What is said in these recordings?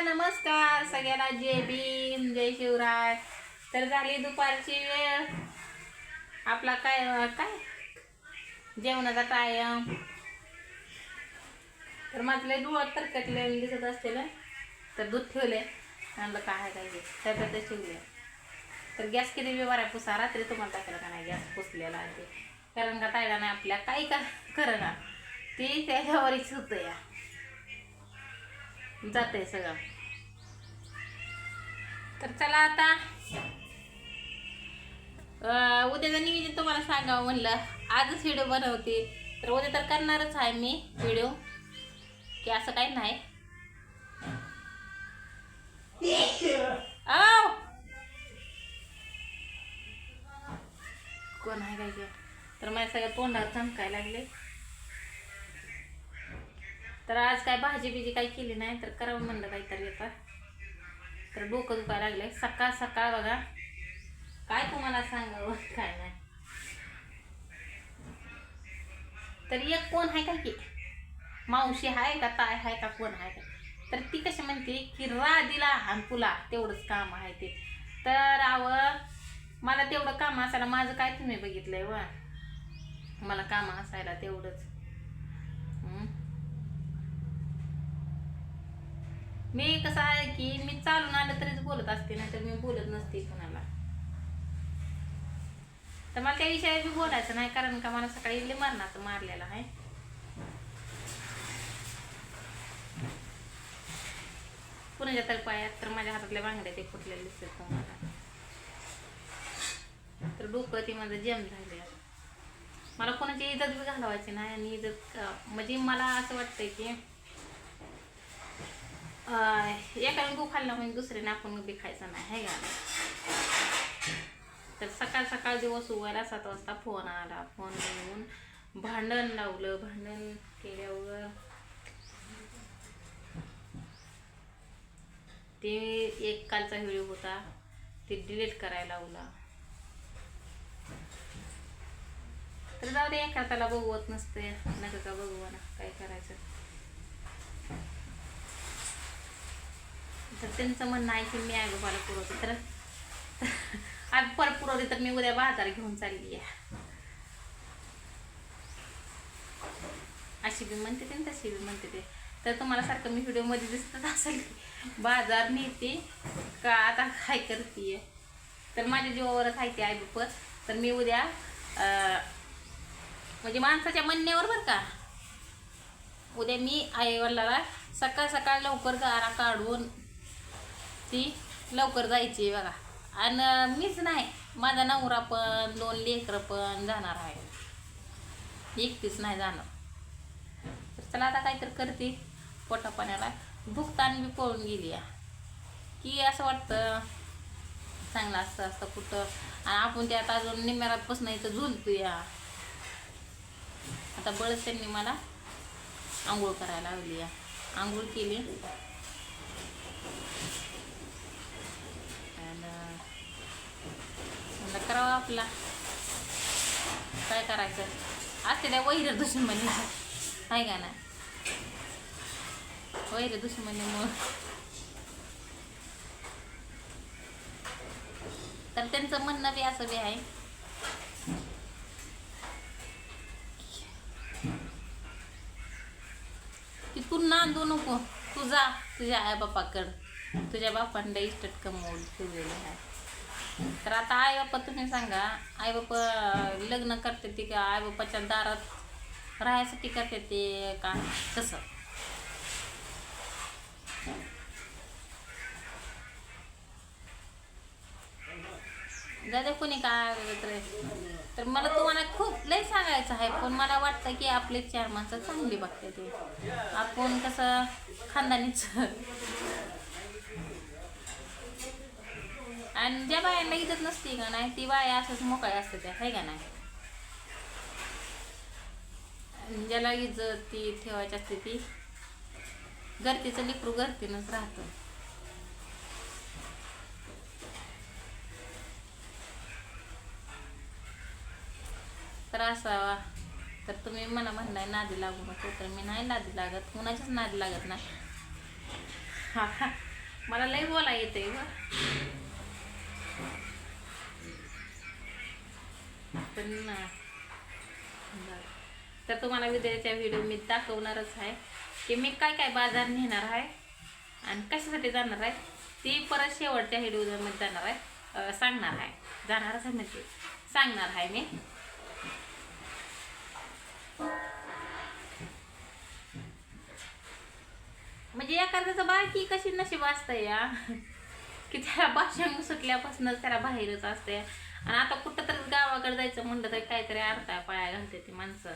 नमस्कार सगळ्यांना. जय भीम, जय शिवराय. तर झाली दुपारची वेळ. आपला काय काय जेवणाचा टाइम. तर माझं डोळ्यात तरकटले दिसत असते ना, तर दूध ठेवले म्हणलं काय काय तब्येतच ठेवले. तर गॅस किती व्यवहार आहे पुसा. रात्री तुम्हाला टाकलं का नाही गॅस पुसलेला आहे ते, कारण का टाळला नाही आपल्या काही का खरं ना ती त्याच्यावरच होतं या जाते सगळं. तर चला आता उद्याचं नियोजन तुम्हाला सांगावं म्हणलं. आजच व्हिडिओ बनवते, तर उद्या तर करणारच आहे मी व्हिडिओ, की असं काही नाही. कोण आहे काय तर माझ्या सगळ्या तोंडावर चमकायला लागले. तर आज काय भाजी बिजी काही केली नाही, तर करावं म्हणलं काहीतरी आता. तर डोकं दुखायला लागले सकाळ सकाळ बघा. काय तुम्हाला सांगावं काय नाही. तर एक कोण आहे का की मावशी आहे का ताय आहे का कोण आहे का, तर ती कशी म्हणते की राधीला आणि तुला तेवढंच काम आहे ते. तर मला तेवढं काम असायला माझं काय तुम्ही बघितलंय व मला काम असायला तेवढंच. मी कसं आहे की मी चालून आलं तरीच बोलत असते, नाही तर मी बोलत नसते कोणाला. तर मला त्या विषयावर बी बोलायचं नाही, कारण का मला सकाळी लय मरणाचं मारलेलं आहे. कुणाच्या तर पायात तर माझ्या हातातल्या बांगड्या ते फुटलेले दिसतात तुम्हाला. तर डोकं ते माझं जम झाले. मला कोणाची इज्जत बी घालवायची नाही, आणि इज्जत म्हणजे मला असं वाटतंय की एकाने गो खाल्ला म्हणजे दुसऱ्याने आपण बी खायचं नाही आहे का. तर सकाळ सकाळ दिवस उगायला 7 वाजता फोन आला. फोन येऊन भांडण लावलं. भांडण केल्यावर ते एक कालचा व्हिडिओ होता ते डिलीट करायला लावला. तर जाऊ दे, एखाद्याला बघवत नसते नका का बघू ना, काय करायचं. तर त्यांचं म्हणणं आहे की मी आगोबाला पुरवते, तर आज परत पुरवते तर मी उद्या बाजार घेऊन चालली आहे अशी बी म्हणते ते तशी बी म्हणते ते. तर तुम्हाला सारखं मी व्हिडिओ मध्ये दिसत असेल बाजार नेते का आता काय करते. तर माझ्या जीवावरच आहे ते आईबाप. तर मी उद्या म्हणजे माणसाच्या म्हणण्यावर बरं का, उद्या मी आईवडिलाला सकाळ सकाळ लवकर गारा काढून ती लवकर जायची बघा. आणि मीच नाही, माझा नवरा पण 2 लेकरं पण जाणार आहे, एकटीच नाही जाणार. तर चला आता काहीतरी करते पोटा पाण्याला. भुकतान बी पळून गेली की असं वाटतं चांगलं असतं असतं कुठं, आणि आपण त्यात अजून निम्यारात पासून इथं झुलतो या. आता बळच त्यांनी मला आंघोळ करायला लावली या. आंघोळ केली म्हणलं करावं आपला काय करायचं. असते त्या वैर दुश्मनी आहे का नाही, वैर दुश्मनीमुळं. तर त्यांचं म्हणणं बी असं बी आहे की तू नांदू नको, तू जा तुझ्या आई बापाकडं, तुझ्या बापांना इस्टेट कमवून ठेवलेलं आहे. तर आता आई बापा तुम्ही सांगा, आई बापा लग्न करते ते का आई बापाच्या दारात राहायसाठी करते ते का कसं. दादा कोणी काय तर मला तुम्हाला खूप लय सांगायचं आहे, पण मला वाटतं की आपले 4 माणसं चांगली बघते ते. आपण कसं खानदानीच. आणि ज्या बायांना इज्जत नसते का नाही, ती बाया असंच मोकळ्या असते त्या आहे का नाही. ज्याला इज्जत ती ठेवायची असते ती घरतीचं लेकरू घरतीनच राहतं. तर असावा. तर तुम्ही मला म्हणलाय नादी लागू नको, तर मी नाही नादी लागत, कुणाच्याच नादी लागत नाही. मला लई बोला येते ग. पण तर तुम्हाला उद्याच्या व्हिडिओ मी दाखवणारच आहे की मी काय काय बाजार नेणार आहे आणि कशासाठी जाणार आहे, ती परत शेवटच्या व्हिडिओमध्ये जाणार आहे, सांगणार आहे. जाणारच आहे म्हणजे सांगणार आहे मी. म्हणजे एखाद्याचं बाकी कशी नशीब असतं या की त्याला भाषण सुटल्यापासूनच त्याला बाहेरच असते. आणि आता कुठं तरी गावाकडे जायचं म्हणलं तरी काहीतरी अर्था पाया घालते ती माणसं.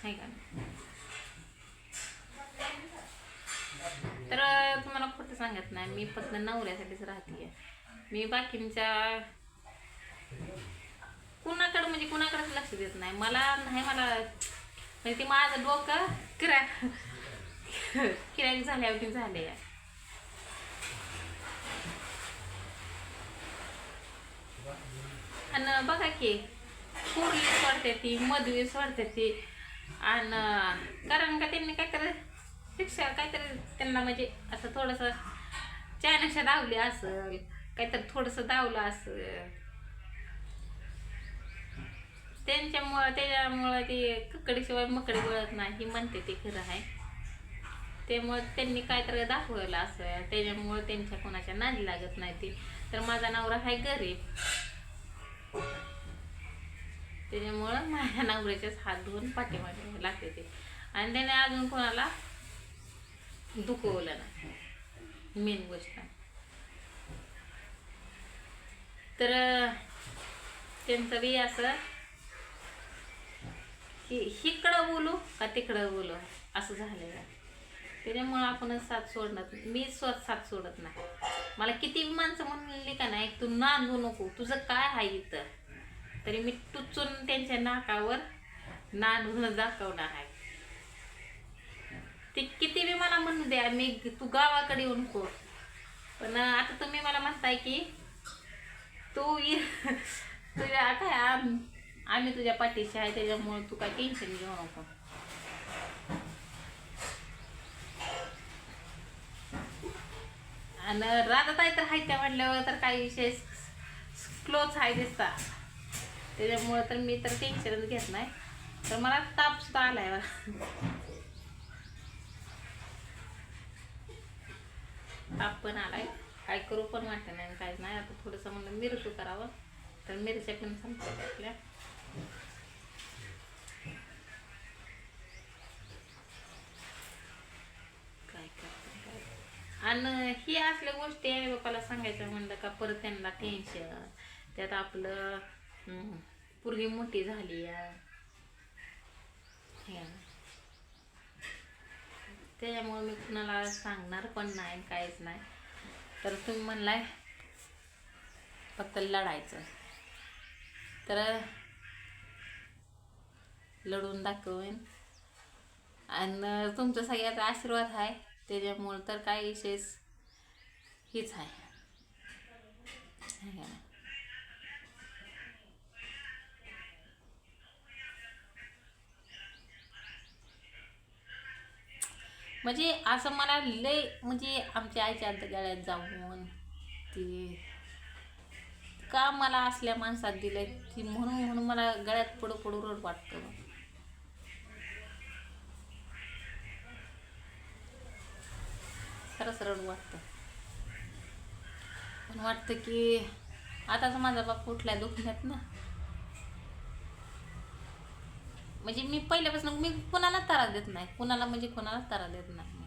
आहे का? तर तुम्हाला खोटं सांगत नाही, मी फक्त नवऱ्यासाठीच राहते. मी बाकींच्या कुणाकडं म्हणजे कुणाकडेच लक्ष देत नाही. मला म्हणजे ते माझं डोकं किराक झाल्यावरती झाले. आणि बघा की पोरगी सोडते ती, मधवी सोडते ती. आणि कारण का त्यांनी काहीतरी शिक्षा काहीतरी त्यांना म्हणजे असं थोडंसं चायनाशा दावली असेल, काहीतरी थोडंसं दावलं असेल त्याच्यामुळं ती ककडीशिवाय मकडी वळत नाही ही म्हणते, ते खरं आहे. त्यामुळं त्यांनी काहीतरी दाखवलं असेल, त्याच्यामुळं त्यांच्या कोणाच्या नादी लागत नाही ती. तर माझा नवरा आहे गरीब, त्याच्यामुळं माझ्या नवऱ्याच्याच हात धुवून पाठीमागे लागते ते. आणि त्याने अजून कोणाला दुखवलं नाही, मेन गोष्ट. तर त्यांचं बी असं की इकडं बोलू का तिकडं बोलू असं झालेलं आहे. त्याच्यामुळं आपणच साथ सोडणार. मी साथ सोडत नाही. मला किती माणसं म्हणली का नाही तू नांदू नको, तुझं काय आहे इथं, तरी मी टुचून त्यांच्या नाकावर नांदून दाखवणार आहे. ते किती बी मला म्हणू द्या मी तू गावाकडे येऊन नको. पण आता तुम्ही मला म्हणताय की तू तुझ्या काय आम्ही तुझ्या पाठीशी आहे, त्याच्यामुळे तू काय टेन्शन घेऊ नको. आणि राधाताई तर आहे त्या म्हटल्यावर तर काही विषय क्लोज आहे दिसता, त्याच्यामुळं तर मी तर टेन्शनच घेत नाही. तर मला ताप सुद्धा आलाय, ताप पण आलाय, काय करू पण वाटत नाही काहीच नाही. आता थोडंसं म्हणलं मिरचू करावं, तर मिरच्या पण संपतात आपल्या. काय करते आणि ही असल्या गोष्टी आहे बापाला सांगायचं म्हणलं का परत त्यांना टेन्शन. त्यात आपलं पोरगी मोठी झाली आहे, त्याच्यामुळे मी कुणाला सांगणार पण नाही, काहीच नाही. तर तुम्ही म्हणलाय फक्त लढायचं, तर लढून दाखवेन. आणि तुमचा सगळ्याचा आशीर्वाद आहे, त्याच्यामुळं तर काही विशेष हीच आहे. म्हणजे असं मला लय म्हणजे आमच्या आईच्या गळ्यात जाऊन ती का मला असल्या माणसात दिलंय ती म्हणून मला गळ्यात पडू रड वाटतं. खरंच रड वाटतं. पण वाटतं की आताच माझा बाप कुठल्या दुखण्यात ना, म्हणजे मी पहिल्यापासून मी कुणाला त्रास देत नाही, कुणाला त्रास देत नाही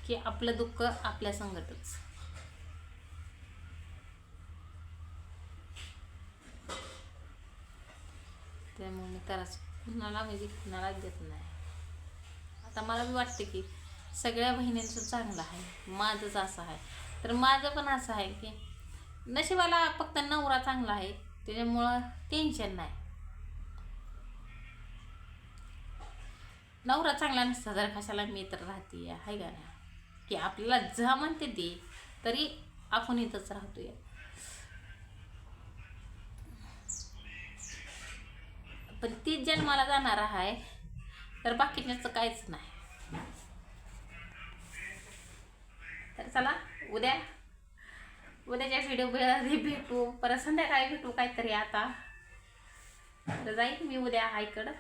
की आपलं दुःख आपल्या संगतच. त्यामुळे मी त्रास कुणालाच देत नाही. आता मला बी वाटतं की सगळ्या बहिणींचं चांगलं आहे, माझंच असं आहे. तर माझं पण असं आहे की नशिबाला फक्त नवरा चांगला आहे, त्याच्यामुळं टेन्शन नाही. नवरा चांगला नसता जर कशाला मी तर राहते आहे का नाही, की आपल्याला जा म्हणते ते तरी आपण इथंच राहतोय. पण तीच जन्माला जाणार आहे तर बाकीच्याचं काहीच नाही. तर चला उद्याच्या व्हिडिओ भेटू, परत संध्याकाळी भेटू काहीतरी. आता तर जाईल मी उद्या आईकडं.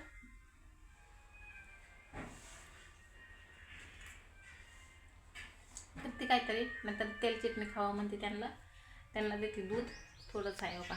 तर ती काहीतरी नंतर तेल चटणी खावा म्हणते त्यांना देते दूध थोडंच आहे बघा.